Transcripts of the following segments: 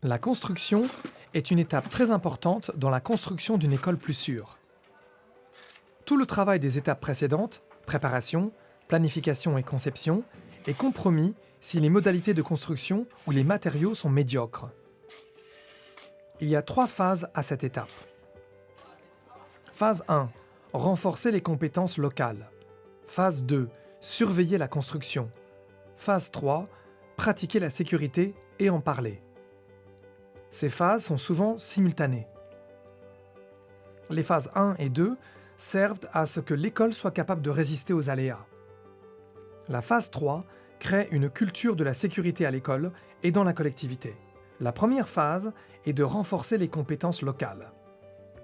La construction est une étape très importante dans la construction d'une école plus sûre. Tout le travail des étapes précédentes, préparation, planification et conception, est compromis si les modalités de construction ou les matériaux sont médiocres. Il y a 3 phases à cette étape. Phase 1. Renforcer les compétences locales. Phase 2. Surveiller la construction. Phase 3. Pratiquer la sécurité et en parler. Ces phases sont souvent simultanées. Les phases 1 et 2 servent à ce que l'école soit capable de résister aux aléas. La phase 3 crée une culture de la sécurité à l'école et dans la collectivité. La première phase est de renforcer les compétences locales.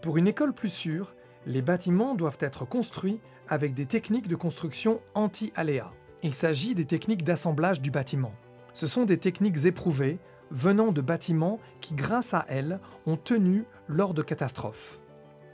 Pour une école plus sûre, les bâtiments doivent être construits avec des techniques de construction anti-aléas. Il s'agit des techniques d'assemblage du bâtiment. Ce sont des techniques éprouvées venant de bâtiments qui, grâce à elles, ont tenu lors de catastrophes.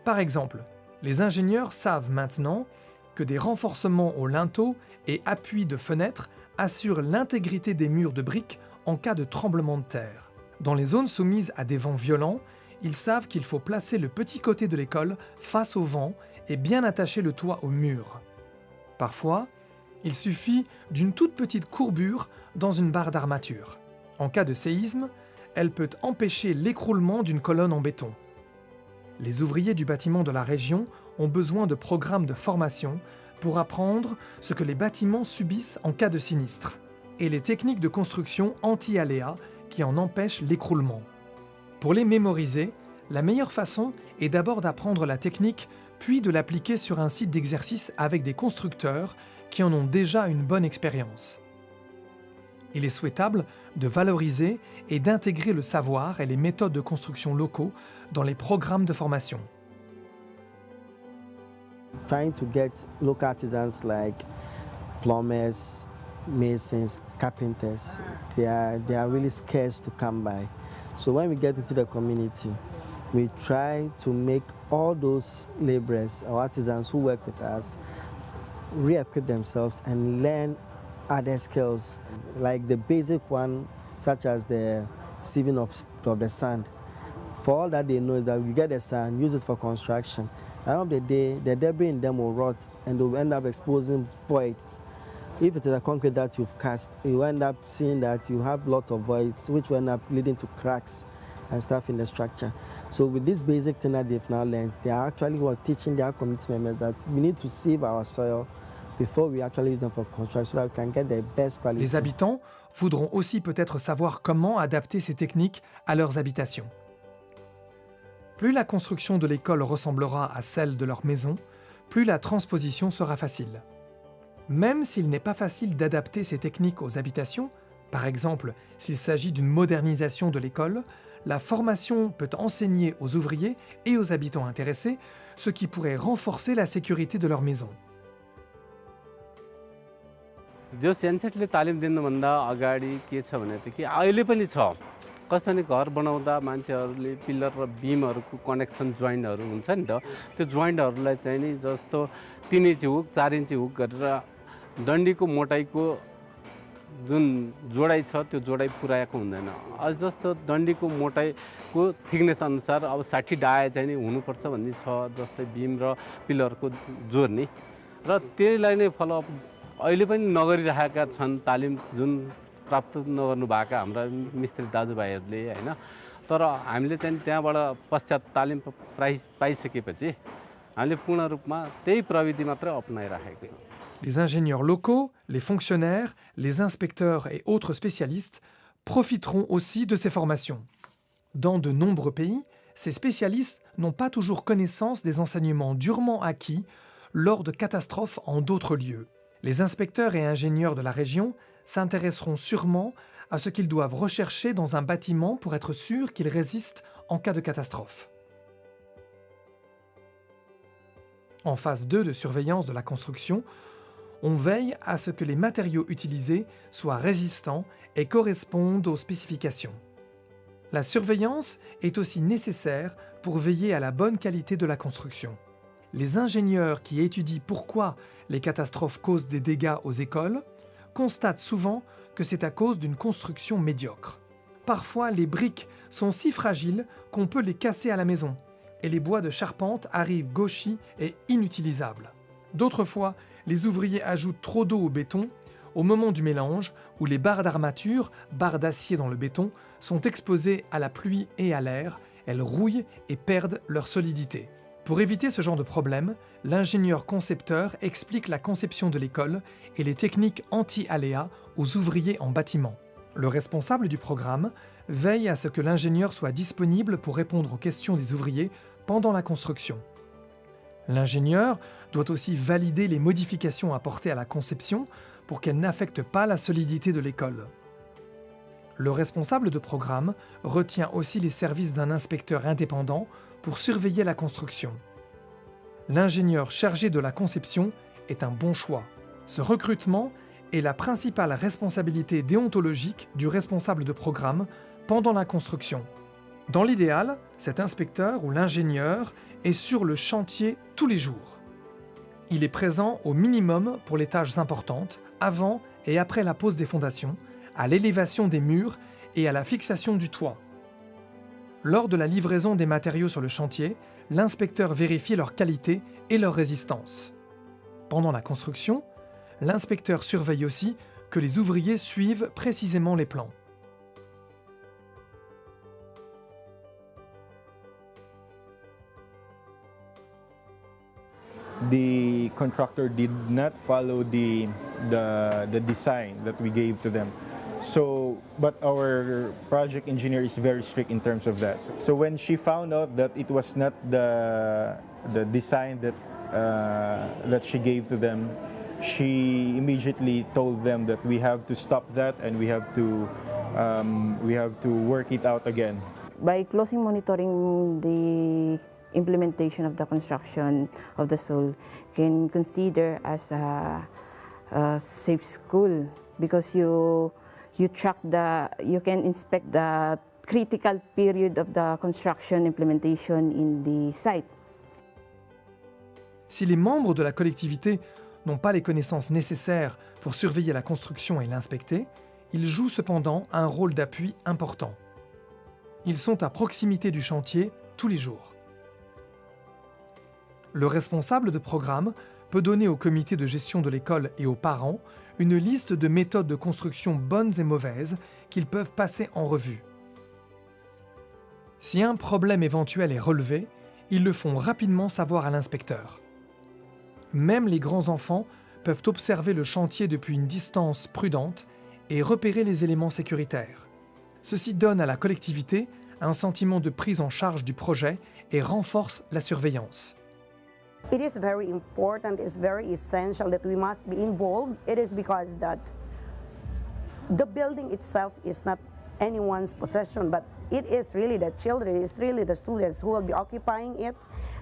Par exemple, les ingénieurs savent maintenant que des renforcements au linteau et appuis de fenêtres assurent l'intégrité des murs de briques en cas de tremblement de terre. Dans les zones soumises à des vents violents, ils savent qu'il faut placer le petit côté de l'école face au vent et bien attacher le toit au mur. Parfois, il suffit d'une toute petite courbure dans une barre d'armature. En cas de séisme, elle peut empêcher l'écroulement d'une colonne en béton. Les ouvriers du bâtiment de la région ont besoin de programmes de formation pour apprendre ce que les bâtiments subissent en cas de sinistre et les techniques de construction anti-aléas qui en empêchent l'écroulement. Pour les mémoriser, la meilleure façon est d'abord d'apprendre la technique puis de l'appliquer sur un site d'exercice avec des constructeurs qui en ont déjà une bonne expérience. Il est souhaitable de valoriser et d'intégrer le savoir et les méthodes de construction locaux dans les programmes de formation. Trying to get local artisans like plumbers, masons, carpenters, they are really scarce to come by. So when we get into the community, we try to make all those laborers or artisans who work with us re-equip themselves and learn other skills, like the basic one, such as the sieving of the sand. For all that they know is that we get the sand, use it for construction. At the end of the day, the debris in them will rot and they will end up exposing voids. If it is a concrete that you've cast, you end up seeing that you have lots of voids, which will end up leading to cracks and stuff in the structure. So with this basic thing that they've now learned, they are actually teaching their community members that we need to save our soil before we actually use them for construction so that we can get the best quality. Les habitants voudront aussi peut-être savoir comment adapter ces techniques à leurs habitations. Plus la construction de l'école ressemblera à celle de leur maison, plus la transposition sera facile. Même s'il n'est pas facile d'adapter ces techniques aux habitations, par exemple s'il s'agit d'une modernisation de l'école, la formation peut enseigner aux ouvriers et aux habitants intéressés, ce qui pourrait renforcer la sécurité de leur maison. जो सेन्सेटले तालिम दिनुभन्दा अगाडि के छ भने त कि अहिले पनि छ कस्तो भने घर बनाउँदा मान्छेहरूले पिलर र बिमहरूको कनेक्सन जोइन्टहरू हुन्छ नि त त्यो जोइन्टहरूलाई चाहिँ नि जस्तो 3 इन्ची हुक 4 इन्ची हुक गरेर डन्डीको मोटाइको जुन जोडाइ छ त्यो जोडाइ पुर्याएको हुँदैन अझ जस्तो डन्डीको मोटाइको थिकनेस अनुसार अब 60 डाया चाहिँ नि हुनुपर्छ भन्ने छ जस्तै बिम र पिलरको जोड्ने र त्यसलाई नै फलोअप अहिले पनि नगरिरहेका छन् तालिम जुन प्राप्त नगर्नु भएका हाम्रा मिस्त्री दाजुभाइहरूले हैन तर हामीले चाहिँ त्यहाँबाट पश्चात तालिम पाइसकेपछि हामीले पूर्ण रूपमा त्यही प्रविधि मात्र अपनाइराखेको छौं. Les ingénieurs locaux, les fonctionnaires, les inspecteurs et autres spécialistes profiteront aussi de ces formations. Dans de nombreux pays, ces spécialistes n'ont pas toujours connaissance des enseignements durement acquis lors de catastrophes en d'autres lieux. Les inspecteurs et ingénieurs de la région s'intéresseront sûrement à ce qu'ils doivent rechercher dans un bâtiment pour être sûrs qu'il résiste en cas de catastrophe. En phase 2 de surveillance de la construction, on veille à ce que les matériaux utilisés soient résistants et correspondent aux spécifications. La surveillance est aussi nécessaire pour veiller à la bonne qualité de la construction. Les ingénieurs qui étudient pourquoi les catastrophes causent des dégâts aux écoles constatent souvent que c'est à cause d'une construction médiocre. Parfois, les briques sont si fragiles qu'on peut les casser à la maison, et les bois de charpente arrivent gauchis et inutilisables. D'autres fois, les ouvriers ajoutent trop d'eau au béton au moment du mélange, où les barres d'armature, barres d'acier dans le béton, sont exposées à la pluie et à l'air, elles rouillent et perdent leur solidité. Pour éviter ce genre de problème, l'ingénieur concepteur explique la conception de l'école et les techniques anti-aléas aux ouvriers en bâtiment. Le responsable du programme veille à ce que l'ingénieur soit disponible pour répondre aux questions des ouvriers pendant la construction. L'ingénieur doit aussi valider les modifications apportées à la conception pour qu'elles n'affectent pas la solidité de l'école. Le responsable de programme retient aussi les services d'un inspecteur indépendant pour surveiller la construction. L'ingénieur chargé de la conception est un bon choix. Ce recrutement est la principale responsabilité déontologique du responsable de programme pendant la construction. Dans l'idéal, cet inspecteur ou l'ingénieur est sur le chantier tous les jours. Il est présent au minimum pour les tâches importantes, avant et après la pose des fondations, à l'élévation des murs et à la fixation du toit. Lors de la livraison des matériaux sur le chantier, l'inspecteur vérifie leur qualité et leur résistance. Pendant la construction, l'inspecteur surveille aussi que les ouvriers suivent précisément les plans. The contractor did not follow the design that we gave to them. So, but our project engineer is very strict in terms of that. So when she found out that it was not the design that she gave to them, she immediately told them that we have to stop that and we have to work it out again. By closely monitoring the implementation of the construction of the school can consider as a safe school because you can inspect the critical period of the construction implementation in the site. Si les membres de la collectivité n'ont pas les connaissances nécessaires pour surveiller la construction et l'inspecter, ils jouent cependant un rôle d'appui important. Ils sont à proximité du chantier tous les jours. Le responsable de programme peut donner au comité de gestion de l'école et aux parents une liste de méthodes de construction bonnes et mauvaises qu'ils peuvent passer en revue. Si un problème éventuel est relevé, ils le font rapidement savoir à l'inspecteur. Même les grands enfants peuvent observer le chantier depuis une distance prudente et repérer les éléments sécuritaires. Ceci donne à la collectivité un sentiment de prise en charge du projet et renforce la surveillance. It is very important, it's very essential that we must be involved. It is because that the building itself is not anyone's possession, but it is really the children, it's really the students who will be occupying it,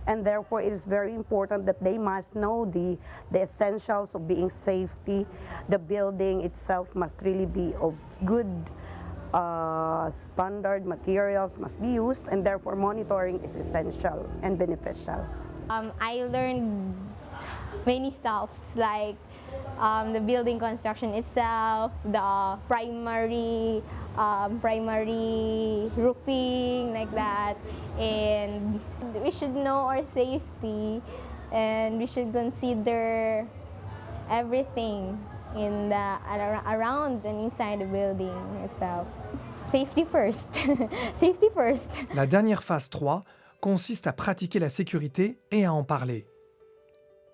and therefore it is very important that they must know the essentials of being safety. The building itself must really be of good standard materials must be used, and therefore monitoring is essential and beneficial. I learned many stuffs like the building construction itself, the primary roofing like that, and we should know our safety and we should consider everything in the around and inside the building itself. Safety first. Safety first. La dernière phase 3 consiste à pratiquer la sécurité et à en parler.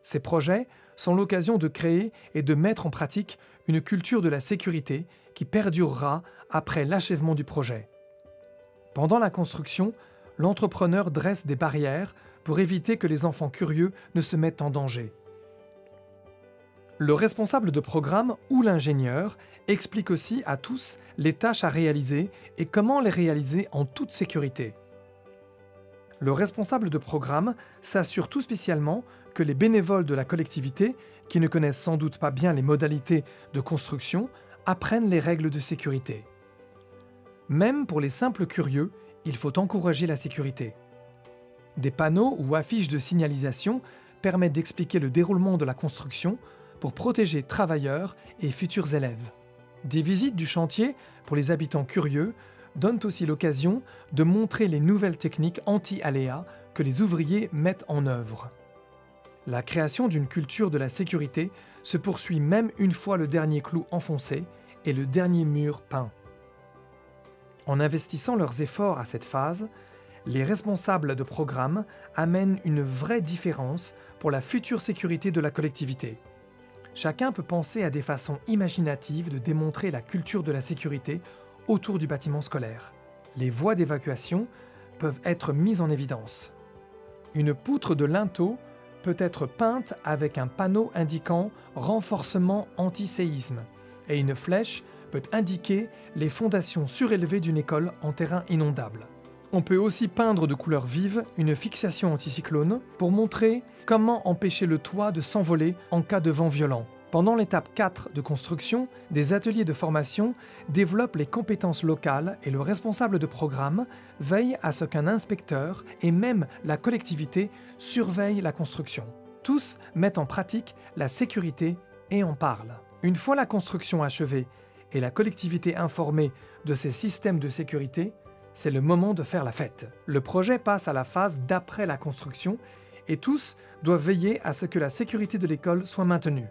Ces projets sont l'occasion de créer et de mettre en pratique une culture de la sécurité qui perdurera après l'achèvement du projet. Pendant la construction, l'entrepreneur dresse des barrières pour éviter que les enfants curieux ne se mettent en danger. Le responsable de programme ou l'ingénieur explique aussi à tous les tâches à réaliser et comment les réaliser en toute sécurité. Le responsable de programme s'assure tout spécialement que les bénévoles de la collectivité, qui ne connaissent sans doute pas bien les modalités de construction, apprennent les règles de sécurité. Même pour les simples curieux, il faut encourager la sécurité. Des panneaux ou affiches de signalisation permettent d'expliquer le déroulement de la construction pour protéger travailleurs et futurs élèves. Des visites du chantier pour les habitants curieux donnent aussi l'occasion de montrer les nouvelles techniques anti-aléas que les ouvriers mettent en œuvre. La création d'une culture de la sécurité se poursuit même une fois le dernier clou enfoncé et le dernier mur peint. En investissant leurs efforts à cette phase, les responsables de programme amènent une vraie différence pour la future sécurité de la collectivité. Chacun peut penser à des façons imaginatives de démontrer la culture de la sécurité autour du bâtiment scolaire. Les voies d'évacuation peuvent être mises en évidence. Une poutre de linteau peut être peinte avec un panneau indiquant « renforcement anti-séisme » et une flèche peut indiquer les fondations surélevées d'une école en terrain inondable. On peut aussi peindre de couleurs vives une fixation anticyclone pour montrer comment empêcher le toit de s'envoler en cas de vent violent. Pendant l'étape 4 de construction, des ateliers de formation développent les compétences locales et le responsable de programme veille à ce qu'un inspecteur et même la collectivité surveillent la construction. Tous mettent en pratique la sécurité et en parlent. Une fois la construction achevée et la collectivité informée de ces systèmes de sécurité, c'est le moment de faire la fête. Le projet passe à la phase d'après la construction et tous doivent veiller à ce que la sécurité de l'école soit maintenue.